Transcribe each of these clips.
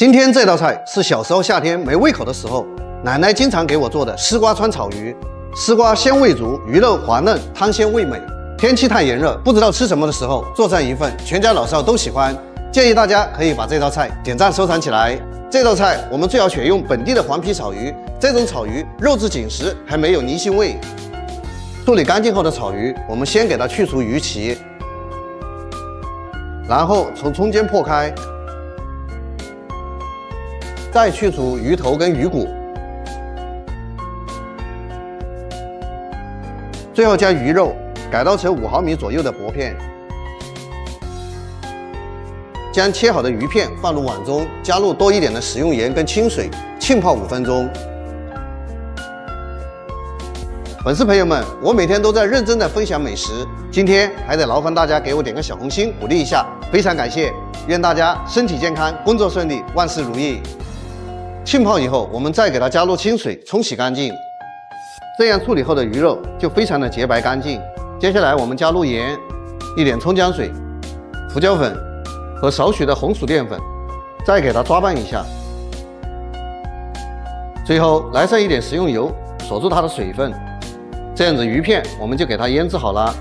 今天这道菜是小时候夏天没胃口的时候，奶奶经常给我做的丝瓜川炒鱼。丝瓜鲜味足，鱼肉滑嫩，汤鲜味美。天气太炎热，不知道吃什么的时候，做上一份，全家老少都喜欢。建议大家可以把这道菜点赞收藏起来。这道菜我们最好选用本地的黄皮草鱼，这种草鱼肉质紧实，还没有泥腥味。处理干净后的草鱼，我们先给它去除鱼鳍，然后从中间破开，再去除鱼头跟鱼骨，最后将鱼肉改刀成5毫米左右的薄片，将切好的鱼片放入碗中，加入多一点的食用盐跟清水，浸泡5分钟。粉丝朋友们，我每天都在认真的分享美食，今天还得劳烦大家给我点个小红心鼓励一下，非常感谢！愿大家身体健康，工作顺利，万事如意。浸泡以后，我们再给它加入清水冲洗干净，这样处理后的鱼肉就非常的洁白干净。接下来我们加入盐、一点葱姜水、胡椒粉和少许的红薯淀粉，再给它抓拌一下，最后来上一点食用油，锁住它的水分。这样子鱼片我们就给它腌制好了。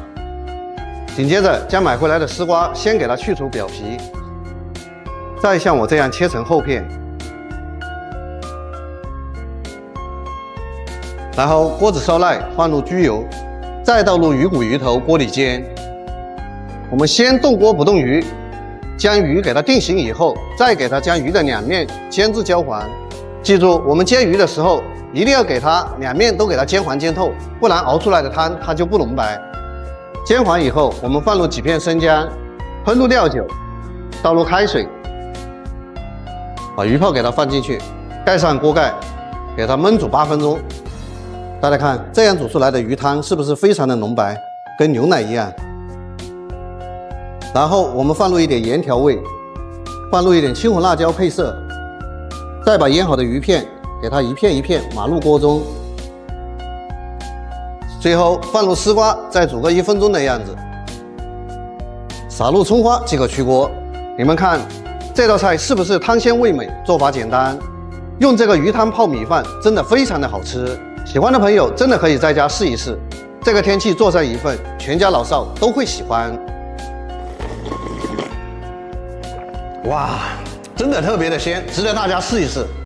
紧接着将买回来的丝瓜先给它去除表皮，再像我这样切成厚片，然后锅子烧耐，放入焗油，再倒入鱼骨鱼头锅里煎。我们先动锅不动鱼，将鱼给它定型以后，再给它将鱼的两面煎至焦黄。记住，我们煎鱼的时候一定要给它两面都给它煎黄煎透，不然熬出来的汤它就不浓白。煎黄以后，我们放入几片生姜，喷入料酒，倒入开水，把鱼泡给它放进去，盖上锅盖，给它焖煮8分钟。大家看，这样煮出来的鱼汤是不是非常的浓白，跟牛奶一样？然后我们放入一点盐调味，放入一点青红辣椒配色，再把腌好的鱼片给它一片一片码入锅中，最后放入丝瓜，再煮个1分钟的样子，撒入葱花即可出锅。你们看这道菜是不是汤鲜味美，做法简单？用这个鱼汤泡米饭真的非常的好吃，喜欢的朋友真的可以在家试一试。这个天气做上一份，全家老少都会喜欢。哇，真的特别的鲜，值得大家试一试。